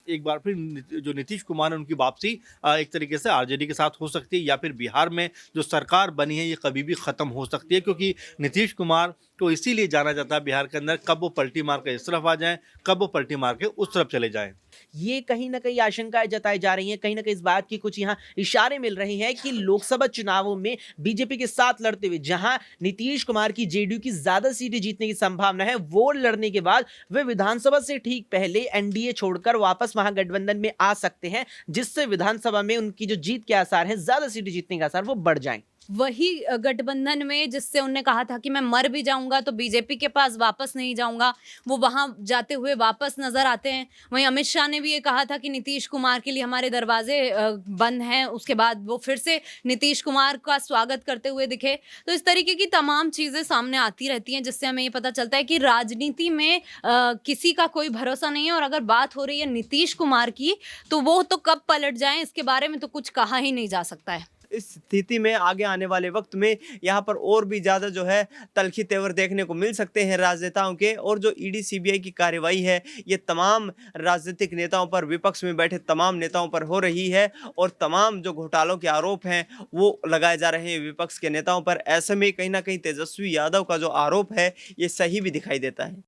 एक बार फिर जो नीतीश कुमार है उनकी वापसी एक तरीके से आरजेडी के साथ हो सकती है, या फिर बिहार में जो सरकार बनी है ये कभी भी खत्म हो सकती है, क्योंकि नीतीश कुमार को इसीलिए जाना जाता है बिहार के अंदर, कब वो पलटी मार के इस तरफ आ जाएं, कब वो पलटी मार के उस तरफ चले जाएं। ये कहीं न कहीं आशंकाएँ जताई जा रही हैं, कहीं न कहीं इस बात की कुछ यहाँ इशारे मिल रहे हैं कि लोकसभा चुनावों में बीजेपी के साथ लड़ते हुए जहाँ नीतीश कुमार की जेडीयू की ज़्यादा सीटें जीतने की संभावना है, वो लड़ने के बाद वे विधानसभा से ठीक पहले एनडीए छोड़कर वापस महागठबंधन में आ सकते हैं, जिससे विधानसभा में उनकी जो जीत के आसार हैं, ज़्यादा सीटें जीतने के आसार वो बढ़ जाएँ। वही गठबंधन में जिससे उन्होंने कहा था कि मैं मर भी जाऊंगा तो बीजेपी के पास वापस नहीं जाऊंगा, वो वहां जाते हुए वापस नजर आते हैं। वहीं अमित शाह ने भी ये कहा था कि नीतीश कुमार के लिए हमारे दरवाजे बंद हैं, उसके बाद वो फिर से नीतीश कुमार का स्वागत करते हुए दिखे। तो इस तरीके की तमाम चीजें सामने आती रहती हैं, जिससे हमें ये पता चलता है कि राजनीति में किसी का कोई भरोसा नहीं है। और अगर बात हो रही है नीतीश कुमार की, तो वो तो कब पलट जाएं इसके बारे में तो कुछ कहा ही नहीं जा सकता है। इस स्थिति में आगे आने वाले वक्त में यहाँ पर और भी ज़्यादा जो है तल्खी तेवर देखने को मिल सकते हैं राजनेताओं के। और जो ईडी सीबीआई की कार्रवाई है ये तमाम राजनीतिक नेताओं पर, विपक्ष में बैठे तमाम नेताओं पर हो रही है और तमाम जो घोटालों के आरोप हैं वो लगाए जा रहे हैं विपक्ष के नेताओं पर। ऐसे में कहीं ना कहीं तेजस्वी यादव का जो आरोप है ये सही भी दिखाई देता है।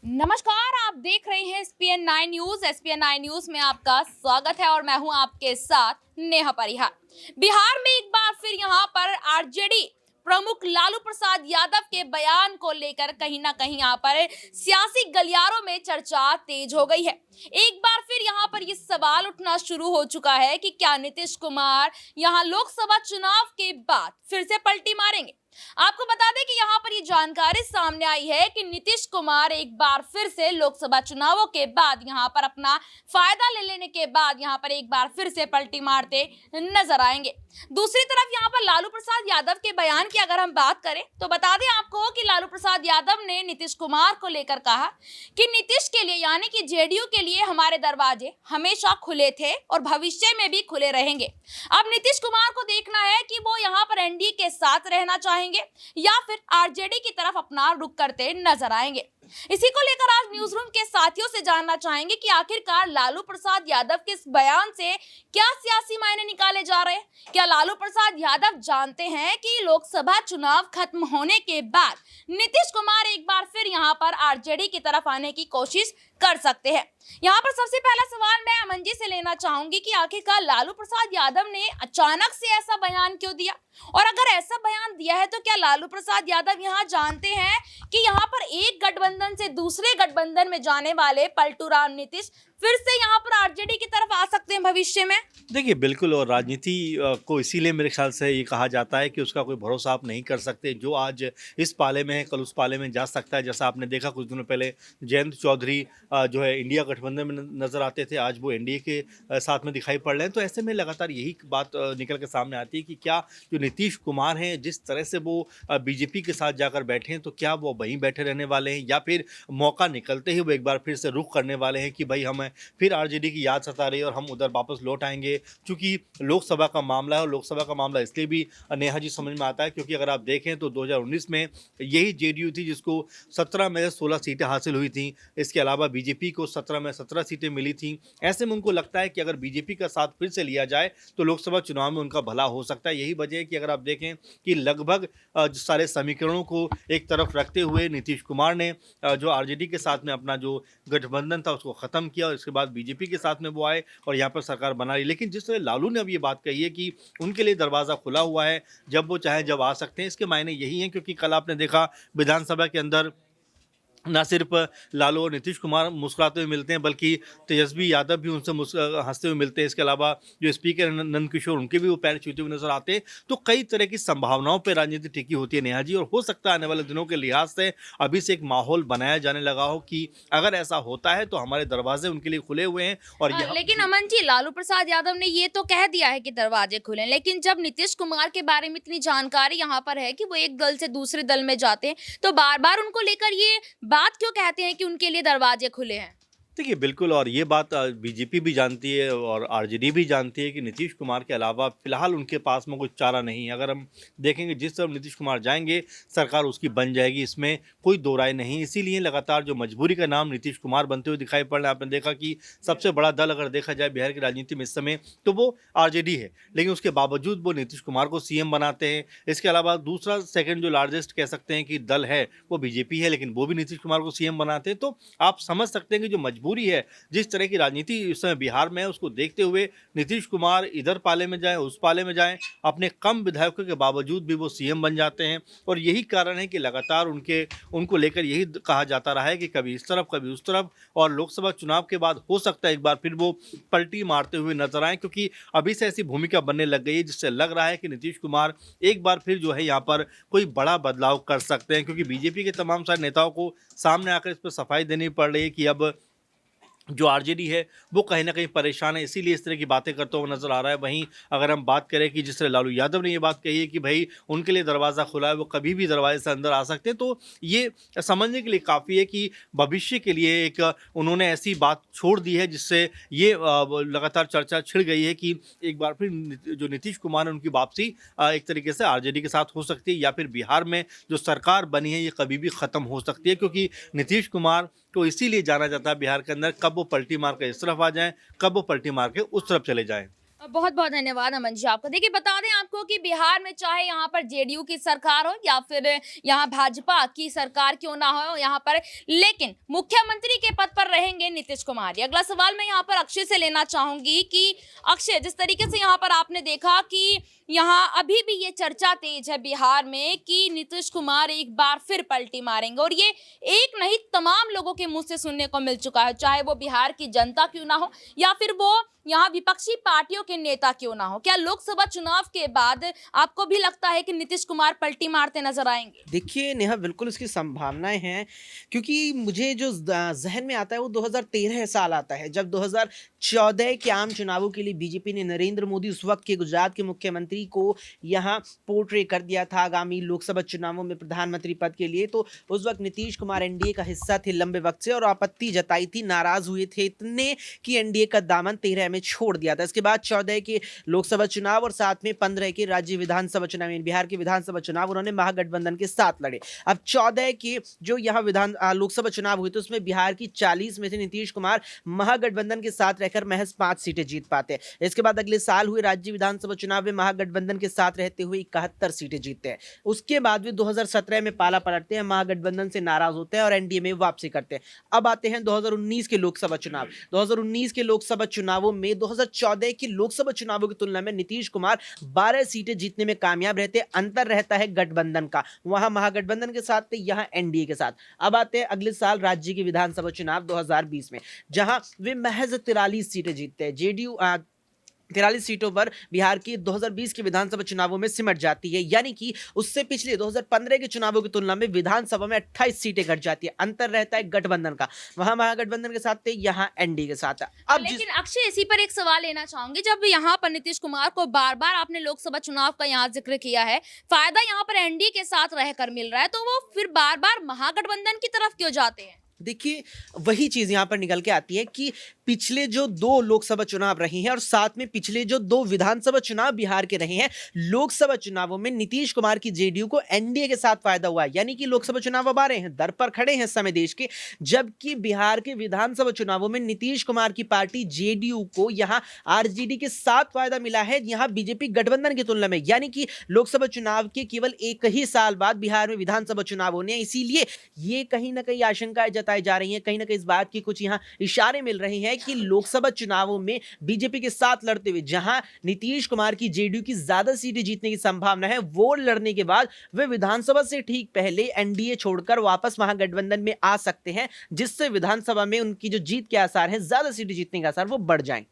नमस्कार, आप देख रहे हैं एसपीएन 9 न्यूज। एसपीएन 9 न्यूज में आपका स्वागत है और मैं हूं आपके साथ नेहा परिहार। बिहार में एक बार फिर यहां पर आरजेडी प्रमुख लालू प्रसाद यादव के बयान को लेकर कहीं ना कहीं यहाँ पर सियासी गलियारों में चर्चा तेज हो गई है। एक बार फिर यहाँ पर ये सवाल उठना शुरू हो चुका है कि क्या नीतीश कुमार यहाँ लोकसभा चुनाव के बाद फिर से पलटी मारेंगे। आपको बता दें कि यहाँ पर ये जानकारी सामने आई है कि नीतीश कुमार एक बार फिर से लोकसभा चुनावों के बाद यहाँ पर अपना फायदा ले लेने के बाद यहाँ पर एक बार फिर से पलटी मारते नजर आएंगे। दूसरी तरफ यहाँ पर लालू प्रसाद यादव के बयान की अगर हम बात करें तो बता दें आपको कि लालू प्रसाद यादव ने नीतीश कुमार को लेकर कहा कि नीतीश के लिए यानी कि जेडीयू के लिए हमारे दरवाजे हमेशा खुले थे और भविष्य में भी खुले रहेंगे। अब नीतीश कुमार को देखना है कि वो यहाँ पर एनडीए के साथ रहना चाहेंगे या फिर आरजेडी की तरफ अपना रुख करते नजर आएंगे। इसी को लेकर आज न्यूज रूम के साथियों से जानना चाहेंगे कि आखिरकार लालू प्रसाद यादव के इस बयान से क्या सियासी मायने निकाले जा रहे हैं। क्या लालू प्रसाद यादव जानते हैं कि लोकसभा चुनाव खत्म होने के बाद नीतीश कुमार एक बार फिर यहां पर आरजेडी की तरफ आने की कोशिश कर सकते हैं। यहाँ पर सबसे पहला सवाल मैं अमन जी से लेना चाहूंगी कि आखिरकार लालू प्रसाद यादव ने अचानक से ऐसा बयान क्यों दिया, और अगर ऐसा बयान दिया है तो क्या लालू प्रसाद यादव यहाँ जानते हैं कि यहाँ पर एक गठबंधन से दूसरे गठबंधन में जाने वाले पलटू राम नीतीश फिर से यहाँ पर आरजेडी की तरफ आ सकते हैं भविष्य में? देखिए बिल्कुल, और राजनीति को इसीलिए मेरे ख्याल से ये कहा जाता है कि उसका कोई भरोसा आप नहीं कर सकते। जो आज इस पाले में है कल उस पाले में जा सकता है। जैसा आपने देखा कुछ दिनों पहले जयंत चौधरी जो है इंडिया गठबंधन में नजर आते थे, आज वो एनडीए के साथ में दिखाई पड़ रहे हैं। तो ऐसे में लगातार यही बात निकल के सामने आती है कि क्या जो नीतीश कुमार हैं जिस तरह से वो बीजेपी के साथ जाकर बैठे हैं तो क्या वो वहीं बैठे रहने वाले हैं, या फिर मौका निकलते ही वो एक बार फिर से रुख करने वाले हैं कि भाई हमें फिर आरजेडी की याद सता रही है और हम उधर वापस लौट आएंगे। क्योंकि लोकसभा का मामला है, और लोकसभा का मामला इसलिए भी नेहा जी समझ में आता है क्योंकि अगर आप देखें तो 2019 में यही जेडीयू थी जिसको 17 में 16 सीटें हासिल हुई थी। इसके अलावा बीजेपी को 17 में 17 सीटें मिली थी। ऐसे में उनको लगता है कि अगर बीजेपी का साथ फिर से लिया जाए तो लोकसभा चुनाव में उनका भला हो सकता है। यही वजह है कि अगर आप देखें कि लगभग सारे समीकरणों को एक तरफ रखते हुए नीतीश कुमार ने जो आरजेडी के साथ में अपना जो गठबंधन था उसको ख़त्म किया और इसके बाद बीजेपी के साथ में वो आए और यहाँ पर सरकार बना रही। लेकिन जिस तरह लालू ने अब ये बात कही है कि उनके लिए दरवाज़ा खुला हुआ है, जब वो चाहे जब आ सकते हैं, इसके मायने यही हैं क्योंकि कल आपने देखा विधानसभा के अंदर ना सिर्फ लालू और नीतीश कुमार मुस्कुराते हुए मिलते हैं बल्कि तेजस्वी यादव भी उनसे हंसते हुए मिलते हैं। इसके अलावा जो स्पीकर नंद किशोर उनके भी वो पैर छूते हुए नजर आते हैं। तो कई तरह की संभावनाओं पर राजनीति टिकी होती है नेहा जी, और हो सकता है आने वाले दिनों के लिहाज से अभी से एक माहौल बनाया जाने लगा हो कि अगर ऐसा होता है तो हमारे दरवाजे उनके लिए खुले हुए हैं। और लेकिन अमन जी, लालू प्रसाद यादव ने ये तो कह दिया है कि दरवाजे खुले, लेकिन जब नीतीश कुमार के बारे में इतनी जानकारी यहाँ पर है कि वो एक दल से दूसरे दल में जाते हैं तो बार बार उनको लेकर ये बात क्यों कहते हैं कि उनके लिए दरवाजे खुले हैं? देखिए बिल्कुल, और ये बात बीजेपी भी जानती है और आरजेडी भी जानती है कि नीतीश कुमार के अलावा फिलहाल उनके पास में कोई चारा नहीं है। अगर हम देखेंगे जिस तरफ नीतीश कुमार जाएंगे सरकार उसकी बन जाएगी, इसमें कोई दो राय नहीं। इसीलिए लगातार जो मजबूरी का नाम नीतीश कुमार बनते हुए दिखाई पड़ रहा है। आपने देखा कि सबसे बड़ा दल अगर देखा जाए बिहार की राजनीति में इस समय तो वो आरजेडी है, लेकिन उसके बावजूद वो नीतीश कुमार को सीएम बनाते हैं। इसके अलावा दूसरा सेकेंड जो लार्जेस्ट कह सकते हैं कि दल है वो बीजेपी है, लेकिन वो भी नीतीश कुमार को सीएम बनाते हैं। तो आप समझ सकते हैं कि जो मजबूरी है, जिस तरह की राजनीति इस समय बिहार में है, उसको देखते हुए नीतीश कुमार इधर पाले में जाएं उस पाले में जाएं, अपने कम विधायकों के बावजूद भी वो सीएम बन जाते हैं। और यही कारण है कि लगातार उनको लेकर यही कहा जाता रहा है कि कभी इस तरफ कभी उस तरफ, और लोकसभा चुनाव के बाद हो सकता है एक बार फिर वो पलटी मारते हुए नजर आए, क्योंकि अभी से ऐसी भूमिका बनने लग गई है जिससे लग रहा है कि नीतीश कुमार एक बार फिर जो है यहाँ पर कोई बड़ा बदलाव कर सकते हैं। क्योंकि बीजेपी के तमाम सारे नेताओं को सामने आकर इस पर सफाई देनी पड़ रही है कि अब जो आरजेडी है वो कहीं ना कहीं परेशान है, इसीलिए इस तरह की बातें करता हुआ नजर आ रहा है। वहीं अगर हम बात करें कि जिस तरह लालू यादव ने ये बात कही है कि भाई उनके लिए दरवाज़ा खुला है, वो कभी भी दरवाजे से अंदर आ सकते हैं, तो ये समझने के लिए काफ़ी है कि भविष्य के लिए एक उन्होंने ऐसी बात छोड़ दी है जिससे ये लगातार चर्चा छिड़ गई है कि एक बार फिर जो नीतीश कुमार है उनकी वापसी एक तरीके से आरजेडी के साथ हो सकती है, या फिर बिहार में जो सरकार बनी है ये कभी भी ख़त्म हो सकती है। क्योंकि नीतीश कुमार को इसीलिए जाना जाता है बिहार के अंदर, कब वो पलटी मार के इस तरफ आ जाएं, कब वो पलटी मार के उस तरफ चले जाएं। बहुत बहुत धन्यवाद अमन जी आपका। देखिए बता दें आपको कि बिहार में चाहे यहाँ पर जेडीयू की सरकार हो या फिर यहाँ भाजपा की सरकार क्यों ना हो यहाँ पर, लेकिन मुख्यमंत्री के पद पर रहेंगे नीतीश कुमार। अगला सवाल मैं यहाँ पर अक्षय से लेना चाहूंगी कि अक्षय, जिस तरीके से यहाँ पर आपने देखा कि यहाँ अभी भी ये चर्चा तेज है बिहार में कि नीतीश कुमार एक बार फिर पलटी मारेंगे, और ये एक नहीं तमाम लोगों के मुंह से सुनने को मिल चुका है, चाहे वो बिहार की जनता क्यों ना हो या फिर वो यहाँ विपक्षी पार्टियों के नेता क्यों ना हो। क्या लोकसभा चुनाव के बाद आपको भी लगता है कि नीतीश कुमार पलटी मारते नजर आएंगे? देखिए नेहा, बिल्कुल इसकी संभावनाएं हैं, क्योंकि मुझे जो जहन में आता है वो 2013 साल आता है, जब 2014 के आम चुनावों के लिए बीजेपी ने नरेंद्र मोदी, उस वक्त के गुजरात के मुख्यमंत्री, को यहाँ पोर्ट्रे कर दिया था आगामी लोकसभा चुनावों में प्रधानमंत्री पद के लिए। तो उस वक्त नीतीश कुमार एनडीए का हिस्सा थे लंबे वक्त से, और आपत्ति जताई थी, नाराज हुए थे इतने कि एनडीए का दामन 13 में छोड़ दिया था। इसके बाद 14 के लोकसभा चुनाव और साथ में 15 के राज्य विधानसभा चुनाव, बिहार के विधानसभा चुनाव उन्होंने महागठबंधन के साथ लड़े। अब 14 के जो यहाँ लोकसभा चुनाव हुए थे उसमें बिहार की 40 में से नीतीश कुमार महागठबंधन के साथ रहकर महज 5 सीटें जीत पाते। इसके बाद अगले साल हुए राज्य विधानसभा चुनाव में महागठबंधन के साथ रहते हुए 71 सीटें जीतते हैं। उसके बाद वे 2017 में पाला पलटते हैं, महागठबंधन से नाराज होते हैं और एनडीए में वापसी करते हैं। अब आते हैं 2019 के लोकसभा चुनाव। 2019 के लोकसभा चुनावों में 2014 की लोकसभा चुनावों की तुलना में नीतीश कुमार 12 सीटें जीतने में कामयाब रहते हैं। अंतर रहता है गठबंधन का, वहां महागठबंधन के साथ थे, यहां एनडीए के साथ। अब आते हैं अगले साल राज्य की विधानसभा चुनाव 2020 में, जहां वे महज 43 सीटें जीतते हैं। जेडीयू 43 सीटों पर बिहार की 2020 के विधानसभा चुनावों में सिमट जाती है, यानी कि उससे पिछले 2015 के चुनावों की तुलना में विधानसभा में 28 सीटें घट जाती है। अंतर रहता है गठबंधन का, वहां महागठबंधन के साथ थे, यहाँ एनडीए के साथ है। अब लेकिन अक्षय, इसी पर एक सवाल लेना चाहूंगी, जब यहाँ पर नीतीश कुमार को बार बार आपने लोकसभा चुनाव का यहाँ जिक्र किया है, फायदा यहाँ पर एनडीए के साथ रहकर मिल रहा है, तो वो फिर बार बार महागठबंधन की तरफ क्यों जाते हैं? देखिए, वही चीज यहां पर निकल के आती है कि पिछले जो 2 लोकसभा चुनाव रहे हैं और साथ में पिछले जो 2 विधानसभा चुनाव बिहार के रहे हैं, लोकसभा चुनावों में नीतीश कुमार की जेडीयू को एनडीए के साथ फायदा हुआ है। यानी कि लोकसभा चुनाव अब आ रहे हैं, दर पर खड़े हैं समय देश के, जबकि बिहार के विधानसभा चुनावों में नीतीश कुमार की पार्टी जेडीयू को यहां आरजेडी के साथ फायदा मिला है, यहां बीजेपी गठबंधन की तुलना में। यानी कि लोकसभा चुनाव के केवल 1 ही साल बाद बिहार में विधानसभा चुनाव होने हैं, इसीलिए ये कहीं ना कहीं आशंकाएं जताई जा रही हैं, कहीं ना कहीं इस बात की कुछ यहां इशारे मिल रहे हैं कि लोकसभा चुनावों में बीजेपी के साथ लड़ते हुए जहां नीतीश कुमार की जेडीयू की ज्यादा सीटें जीतने की संभावना है, वो लड़ने के बाद वे विधानसभा से ठीक पहले एनडीए छोड़कर वापस महागठबंधन में आ सकते हैं, जिससे विधानसभा में उनकी जो जीत के आसार हैं, ज्यादा सीटें जीतने के आसार, वो बढ़ जाएं।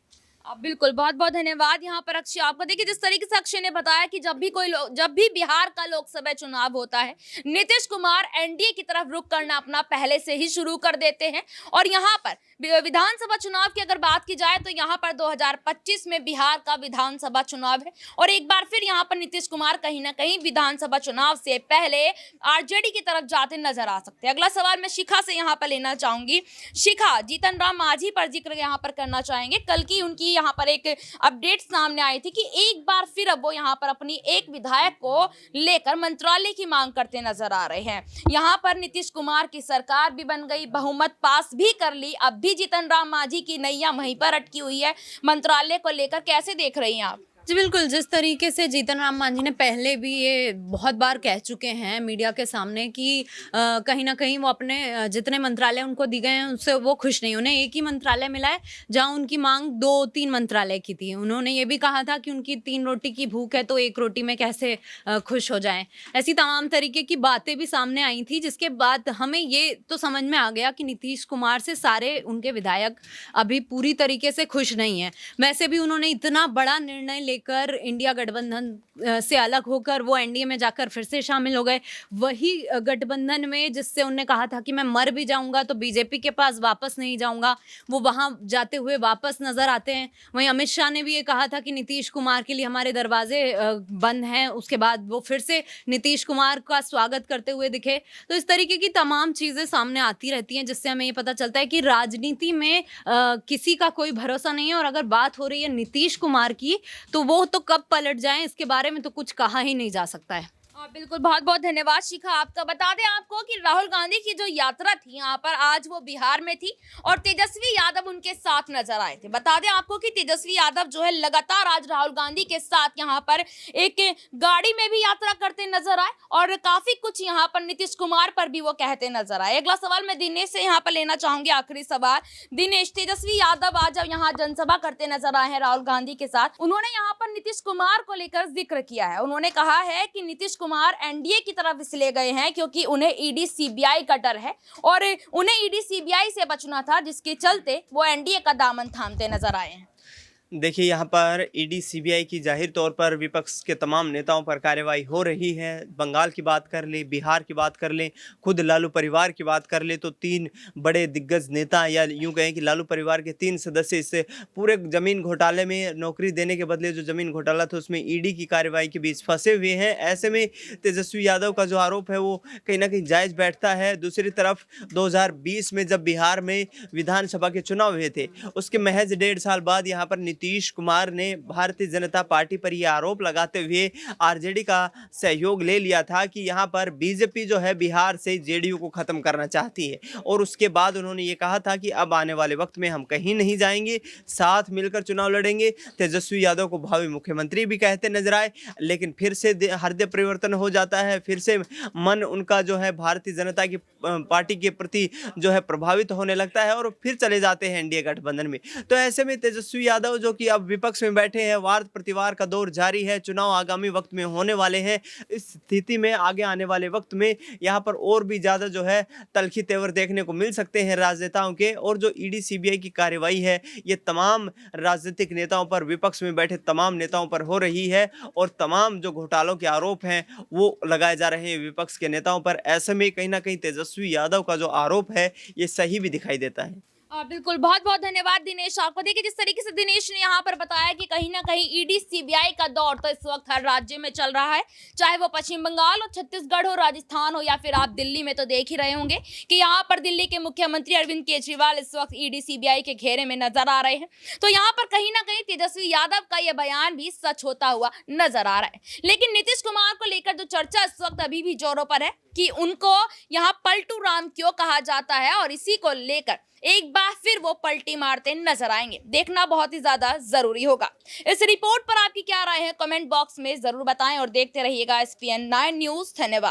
बिल्कुल, बहुत-बहुत धन्यवाद यहाँ पर अक्षय आपका। देखिए, जिस तरीके से अक्षय ने बताया कि जब भी बिहार का लोकसभा चुनाव होता है, नीतीश कुमार एनडीए की तरफ रुख करना अपना पहले से ही शुरू कर देते हैं और यहाँ पर विधानसभा चुनाव की अगर बात की जाए तो यहाँ पर 2025 में बिहार का विधानसभा चुनाव है और एक बार फिर यहाँ पर नीतीश कुमार कहीं ना कहीं विधानसभा चुनाव से पहले आरजेडी की तरफ जाते नजर आ सकते हैं। अगला सवाल मैं शिखा से यहाँ पर लेना चाहूंगी। शिखा, जीतन राम मांझी पर जिक्र यहाँ पर करना चाहेंगे। कल की उनकी यहाँ पर एक अपडेट सामने आई थी कि एक बार फिर अब वो यहाँ पर अपनी एक विधायक को लेकर मंत्रालय की मांग करते नजर आ रहे हैं। यहाँ पर नीतीश कुमार की सरकार भी बन गई, बहुमत पास भी कर ली, अब भी जीतन राम मांझी की नैया वहीं पर अटकी हुई है। मंत्रालय को लेकर कैसे देख रही हैं आप? जी बिल्कुल, जिस तरीके से जीतन राम मांझी ने पहले भी ये बहुत बार कह चुके हैं मीडिया के सामने कि कहीं ना कहीं वो अपने जितने मंत्रालय उनको दिए गए हैं उससे वो खुश नहीं। उन्हें एक ही मंत्रालय मिला है जहां उनकी मांग 2-3 मंत्रालय की थी। उन्होंने ये भी कहा था कि उनकी 3 रोटी की भूख है तो एक रोटी में कैसे खुश हो जाएं। ऐसी तमाम तरीके की बातें भी सामने आई थी, जिसके बाद हमें ये तो समझ में आ गया कि नीतीश कुमार से सारे उनके विधायक अभी पूरी तरीके से खुश नहीं हैं। वैसे भी उन्होंने इतना बड़ा निर्णय लेकर इंडिया गठबंधन से अलग होकर वो एनडीए में जाकर फिर से शामिल हो गए। वही गठबंधन में जिससे उन्होंने कहा था कि मैं मर भी जाऊंगा तो बीजेपी के पास वापस नहीं जाऊंगा, वो वहां जाते हुए वापस नजर आते हैं। वहीं अमित शाह ने भी ये कहा था कि नीतीश कुमार के लिए हमारे दरवाजे बंद हैं, उसके बाद वो फिर से नीतीश कुमार का स्वागत करते हुए दिखे। तो इस तरीके की तमाम चीजें सामने आती रहती हैं, जिससे हमें ये पता चलता है कि राजनीति में किसी का कोई भरोसा नहीं है। और अगर बात हो रही है नीतीश कुमार की तो वो तो कब पलट जाएं इसके बारे में तो कुछ कहा ही नहीं जा सकता है। बिल्कुल, बहुत-बहुत धन्यवाद शिखा आपका। बता दें आपको कि राहुल गांधी की जो यात्रा थी यहाँ पर, आज वो बिहार में थी और तेजस्वी यादव उनके साथ नजर आए थे। बता दें आपको कि तेजस्वी यादव जो है लगातार आज राहुल गांधी के साथ यहाँ पर एक गाड़ी में भी यात्रा करते नजर आए और काफी कुछ यहाँ पर नीतीश कुमार पर भी वो कहते नजर आए। अगला सवाल मैं दिनेश से यहाँ पर लेना चाहूंगी, आखिरी सवाल। दिनेश, तेजस्वी यादव आज जब यहाँ जनसभा करते नजर आए हैं राहुल गांधी के साथ, उन्होंने यहाँ पर नीतीश कुमार को लेकर जिक्र किया है। उन्होंने कहा है कि नीतीश कुमार एनडीए की तरफ इसलिए गए हैं क्योंकि उन्हें ईडी सीबीआई का डर है और उन्हें ईडी सीबीआई से बचना था, जिसके चलते वो एनडीए का दामन थामते नजर आए हैं। देखिए, यहाँ पर ईडी सीबीआई की जाहिर तौर पर विपक्ष के तमाम नेताओं पर कार्रवाई हो रही है। बंगाल की बात कर ले, बिहार की बात कर ले, खुद लालू परिवार की बात कर ले तो 3 बड़े दिग्गज नेता या यूं कहें कि लालू परिवार के 3 सदस्य इस पूरे ज़मीन घोटाले में नौकरी देने के बदले जो ज़मीन घोटाला था उसमें ईडी की कार्रवाई के बीच फंसे हुए हैं। ऐसे में तेजस्वी यादव का जो आरोप है वो कहीं ना कहीं जायज़ बैठता है। दूसरी तरफ 2020 में जब बिहार में विधानसभा के चुनाव हुए थे उसके महज 1.5 साल बाद यहाँ पर नीतीश कुमार ने भारतीय जनता पार्टी पर यह आरोप लगाते हुए आरजेडी का सहयोग ले लिया था कि यहाँ पर बीजेपी जो है बिहार से जेडीयू को खत्म करना चाहती है। और उसके बाद उन्होंने ये कहा था कि अब आने वाले वक्त में हम कहीं नहीं जाएंगे, साथ मिलकर चुनाव लड़ेंगे। तेजस्वी यादव को भावी मुख्यमंत्री भी कहते नजर आए, लेकिन फिर से हृदय परिवर्तन हो जाता है, फिर से मन उनका जो है भारतीय जनता की पार्टी के प्रति जो है प्रभावित होने लगता है और फिर चले जाते हैं एनडीए गठबंधन में। तो ऐसे में तेजस्वी यादव जो कि अब विपक्ष में बैठे हैं, वार प्रतिवार का दौर जारी है, चुनाव आगामी वक्त में होने वाले हैं। इस स्थिति में आगे आने वाले वक्त में यहाँ पर और भी ज़्यादा जो है तल्खी तेवर देखने को मिल सकते हैं राजनेताओं के। और जो ईडी सीबीआई की कार्रवाई है ये तमाम राजनीतिक नेताओं पर, विपक्ष में बैठे तमाम नेताओं पर हो रही है और तमाम जो घोटालों के आरोप हैं वो लगाए जा रहे हैं विपक्ष के नेताओं पर। ऐसे में कहीं ना कहीं तेजस्वी यादव का जो आरोप है ये सही भी दिखाई देता है। बिल्कुल, बहुत-बहुत धन्यवाद दिनेश आपको। देखिए, जिस तरीके से दिनेश ने यहाँ पर बताया कि कहीं ना कहीं ईडी सीबीआई का दौर तो इस वक्त हर राज्य में चल रहा है, चाहे वो पश्चिम बंगाल हो, छत्तीसगढ़ हो, राजस्थान हो या फिर आप दिल्ली में तो देख ही रहे होंगे कि यहाँ पर दिल्ली के मुख्यमंत्री अरविंद केजरीवाल इस वक्त ईडी सीबीआई के घेरे में नजर आ रहे हैं। तो यहाँ पर कहीं ना कहीं तेजस्वी यादव का यह बयान भी सच होता हुआ नजर आ रहा है। लेकिन नीतीश कुमार को लेकर जो चर्चा इस वक्त अभी भी जोरों पर है कि उनको यहाँ पलटू राम क्यों कहा जाता है और इसी को लेकर एक बार फिर वो पलटी मारते नजर आएंगे, देखना बहुत ही ज्यादा जरूरी होगा। इस रिपोर्ट पर आपकी क्या राय है कमेंट बॉक्स में जरूर बताएं और देखते रहिएगा SPN 9 न्यूज। धन्यवाद।